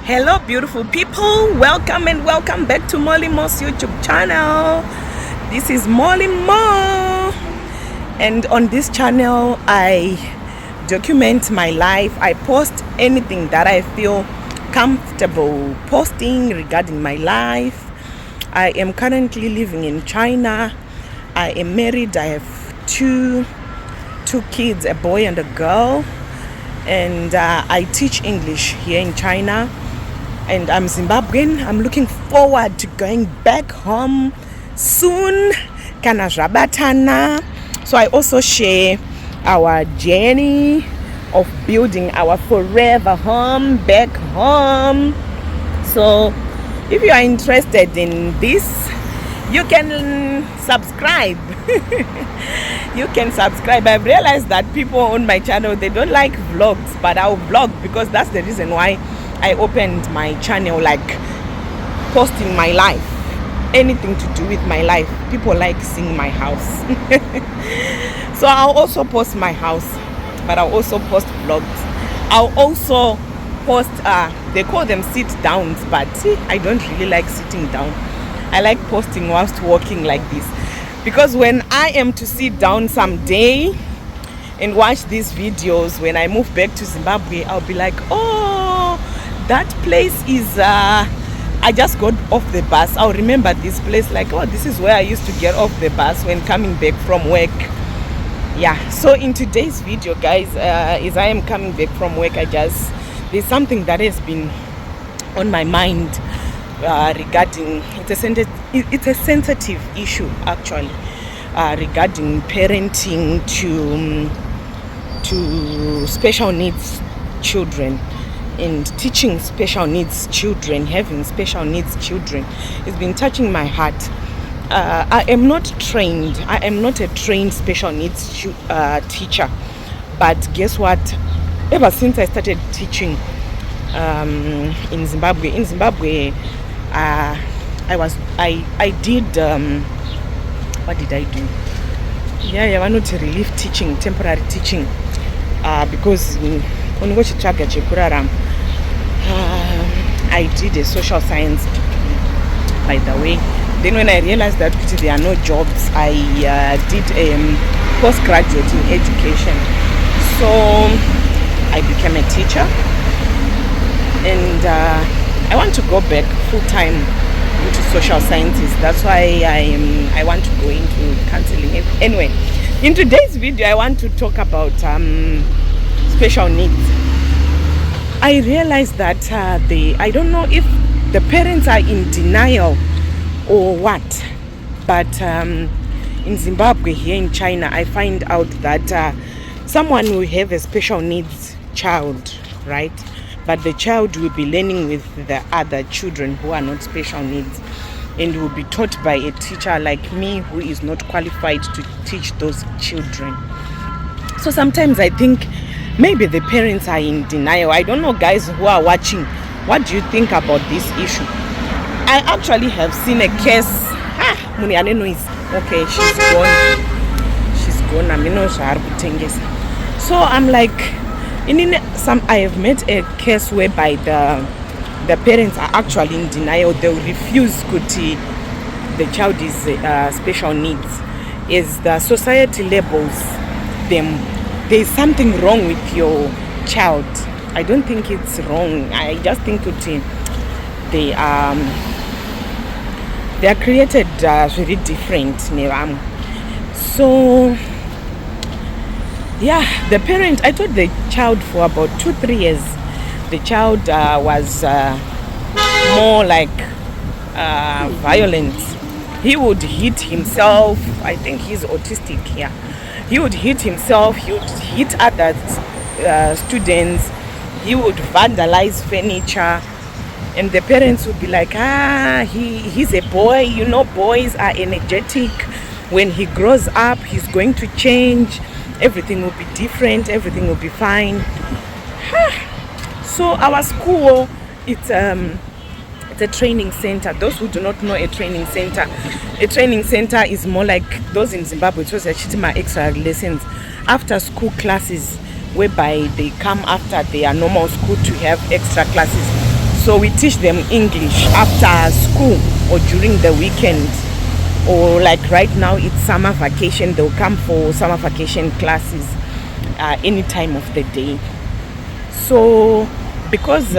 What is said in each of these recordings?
Hello beautiful people, welcome and welcome back to Molly-Moe's YouTube channel. This is Molly-Moe, and on this channel I document my life. I post anything that I feel comfortable posting regarding my life. I am currently living in China. I am married. I have two kids, a boy and a girl, and I teach English here in China. And I'm Zimbabwean. I'm looking forward to going back home soon. Kana zvabatana. So I also share our journey of building our forever home back home. So if you are interested in this, you can subscribe. You can subscribe. I've realized that people on my channel, they don't like vlogs, but I'll vlog because that's the reason why I opened my channel, like posting my life, anything to do with my life. People like seeing my house. So I'll also post my house, but I'll also post vlogs. I'll also post, they call them sit downs, but I don't really like sitting down. I like posting whilst walking like this, because when I am to sit down someday and watch these videos, when I move back to Zimbabwe, I'll be like, oh, that place is I just got off the bus. I'll remember this place like, oh, this is where I used to get off the bus when coming back from work. Yeah, so in today's video, guys, as I am coming back from work, there's something that has been on my mind regarding, it's a sensitive issue actually, regarding parenting to special needs children, and teaching special needs children, having special needs children. It's been touching my heart. I am not trained. I am not a trained special needs teacher. But guess what? Ever since I started teaching in Zimbabwe, I did, what did I do? Yeah, I wanted to relief teaching, temporary teaching, because I did a social science degree, by the way. Then when I realized that there are no jobs, I did a postgraduate in education. So I became a teacher, and I want to go back full-time into social sciences. That's why I want to go into counseling. Anyway, in today's video I want to talk about special needs. I realized that I don't know if the parents are in denial or what, but in Zimbabwe, here in China, I find out that someone will have a special needs child, right? But the child will be learning with the other children who are not special needs, and will be taught by a teacher like me who is not qualified to teach those children. So sometimes I think maybe the parents are in denial. I don't know, guys who are watching, what do you think about this issue? I actually have seen a case. Okay, she's gone. So I'm like, I have met a case whereby the parents are actually in denial. They will refuse the child is special needs, as the society labels them. There's something wrong with your child. I don't think it's wrong. I just think they are created very different. So yeah, the parent, I taught the child for about 2-3 years. The child was more like violent. He would hit himself. I think he's autistic. Yeah, he would hit himself. He would hit other students. He would vandalize furniture, and the parents would be like, he's a boy. You know, boys are energetic. When he grows up, he's going to change. Everything will be different. Everything will be fine. So our school, it's a training center. Those who do not know a training center is more like those in Zimbabwe. It was a chitima extra lessons, after school classes, whereby they come after their normal school to have extra classes. So we teach them English after school or during the weekend, or like right now it's summer vacation, they'll come for summer vacation classes any time of the day. So because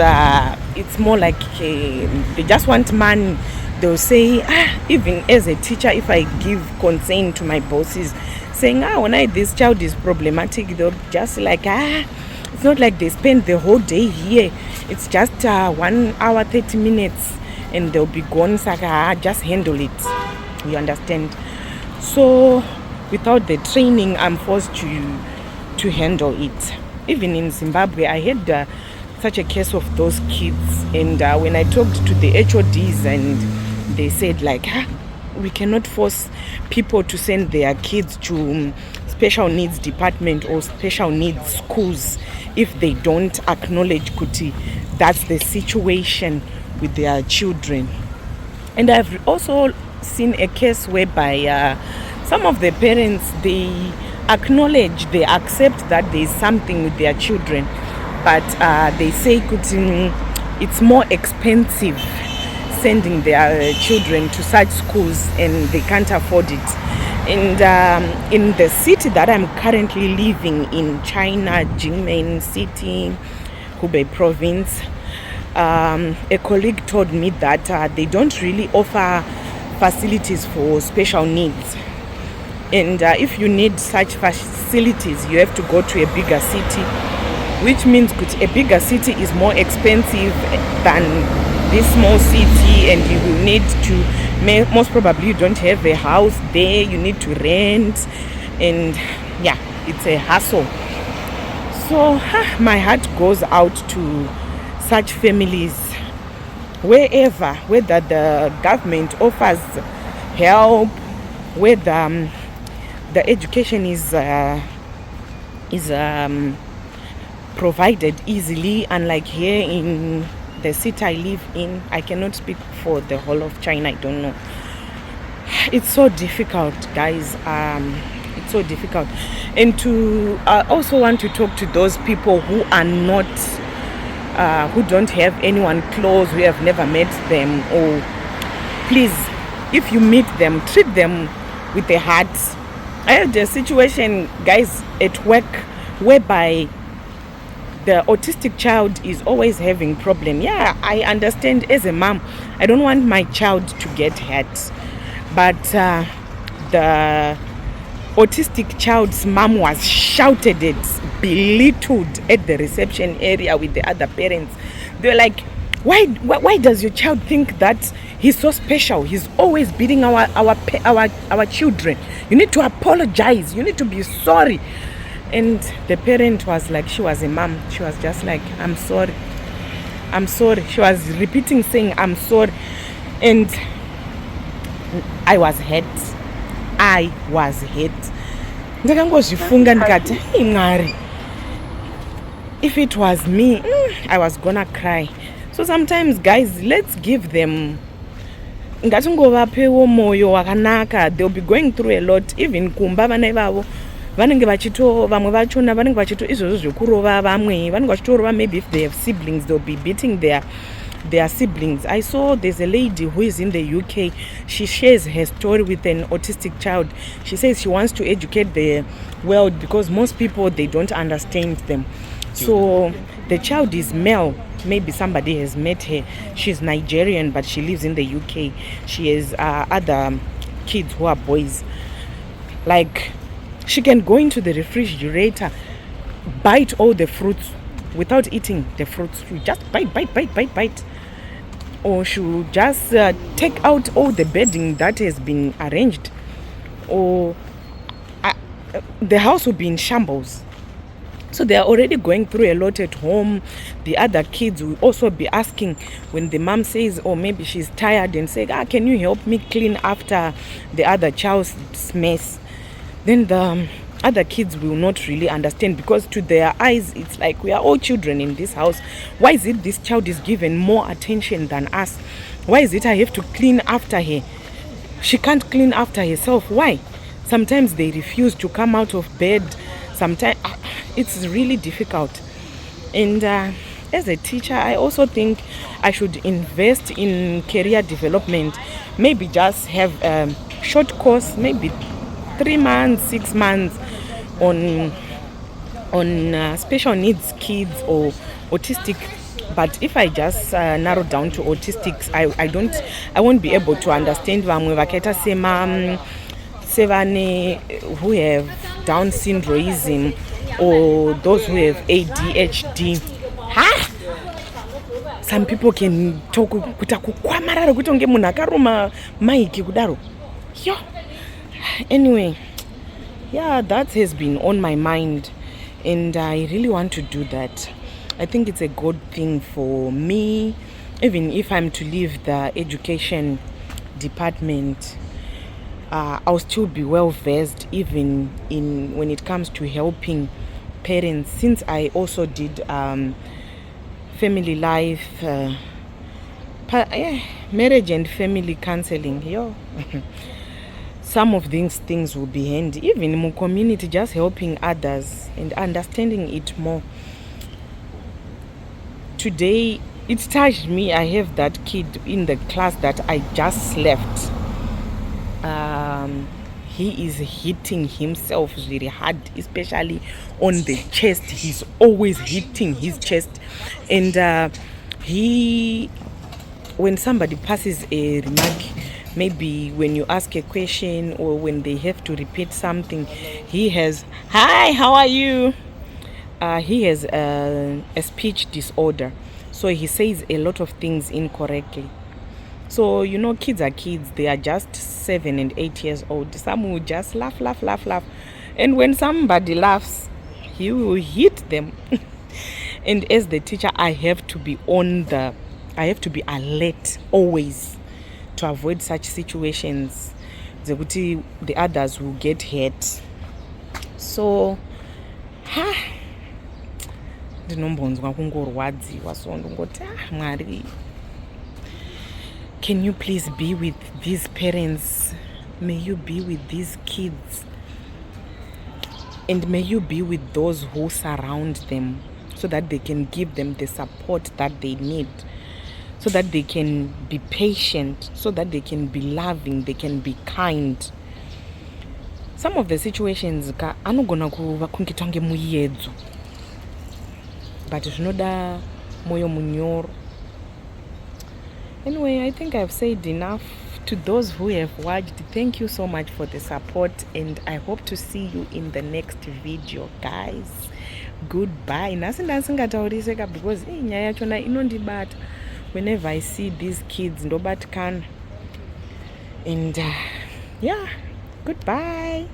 it's more like they just want money, they'll say, even as a teacher, if I give consent to my bosses saying, when this child is problematic, they'll just like, it's not like they spend the whole day here, it's just 1 hour 30 minutes and they'll be gone. So just handle it, you understand? So without the training, I'm forced to handle it. Even in Zimbabwe, I had such a case of those kids, and when I talked to the HODs, and they said like, we cannot force people to send their kids to special needs department or special needs schools if they don't acknowledge kuti that's the situation with their children. And I've also seen a case whereby some of the parents, they acknowledge, they accept that there is something with their children, but they say it's more expensive sending their children to such schools and they can't afford it. And in the city that I'm currently living in, China, Jinmen City, Hubei province, a colleague told me that they don't really offer facilities for special needs. And if you need such facilities, you have to go to a bigger city, which means a bigger city is more expensive than this small city, and you will need to, most probably you don't have a house there, you need to rent, and yeah, it's a hassle. So my heart goes out to such families, wherever, whether the government offers help, whether the education is provided easily, unlike here in the city I live in. I cannot speak for the whole of China, I don't know. It's so difficult, guys. It's so difficult. And to also want to talk to those people who are not who don't have anyone close, who have never met them, or please, if you meet them, treat them with a heart. I had a situation, guys, at work whereby the autistic child is always having problem. Yeah, I understand as a mom, I don't want my child to get hurt, but the autistic child's mom was shouted at, belittled at the reception area with the other parents. They're like, why does your child think that he's so special? He's always beating our children. You need to apologize. You need to be sorry. And the parent was like, she was a mom. She was just like, I'm sorry. I'm sorry. She was repeating, saying, I'm sorry. And I was hurt. I was hurt. Ndakangozvifunga ndikati, hey Mwari, if it was me, I was gonna cry. So sometimes, guys, let's give them, ngatingovapewo moyo wakanaka. They'll be going through a lot. Even kumba vana ivavo vanenge vachito, vamwe vachona vanenge vachito izvozvo zvekurova vamwe, vanenge vachitorova. Maybe if they have siblings, they'll be beating their siblings. I saw there's a lady who is in the UK. She shares her story with an autistic child. She says she wants to educate the world because most people, they don't understand them. So the child is male. Maybe somebody has met her. She's Nigerian, but she lives in the UK. She has other kids who are boys. Like, she can go into the refrigerator, bite all the fruits without eating the fruits. She just bite. Or she'll just take out all the bedding that has been arranged. Or the house will be in shambles. So they are already going through a lot at home. The other kids will also be asking when the mom says, or maybe she's tired and say, can you help me clean after the other child's mess? Then the other kids will not really understand, because to their eyes, it's like, we are all children in this house. Why is it this child is given more attention than us? Why is it I have to clean after her? She can't clean after herself. Why? Sometimes they refuse to come out of bed. Sometimes it's really difficult. And as a teacher, I also think I should invest in career development. Maybe just have a short course, maybe 3 months, 6 months on special needs kids or autistic. But if I just narrow down to autistics, I won't be able to understand vamwe vakaita sevane who have Down syndrome or those who have ADHD. Some people can talk kuita kukwamarara kuti unge munhu akaruma maiki kudaro. Yo. Anyway, yeah, that has been on my mind, and I really want to do that. I think it's a good thing for me, even if I'm to leave the education department. I'll still be well versed even in when it comes to helping parents, since I also did family life, marriage and family counseling. Yo. Some of these things will be handy, even in my community, just helping others and understanding it more. Today, it touched me. I have that kid in the class that I just left. He is hitting himself really hard, especially on the chest. He's always hitting his chest. And when somebody passes a remark, maybe when you ask a question or when they have to repeat something, he has, "Hi, how are you?" He has a speech disorder. So he says a lot of things incorrectly. So, you know, kids are kids. They are just 7 and 8 years old. Some will just laugh. And when somebody laughs, he will hit them. And as the teacher, I have to be alert always to avoid such situations. The others will get hurt. So, Mwari, can you please be with these parents? May you be with these kids, and may you be with those who surround them, so that they can give them the support that they need, so that they can be patient, so that they can be loving, they can be kind. Some of the situations anogona kuvakunkitwa ngemuyedzo, but zvinoda moyo munyoro. Anyway, I think I've said enough. To those who have watched, thank you so much for the support, and I hope to see you in the next video, guys. Goodbye. Nasingataurisa because nyaya yachona inondibata whenever I see these kids ndobatkana. And yeah, goodbye.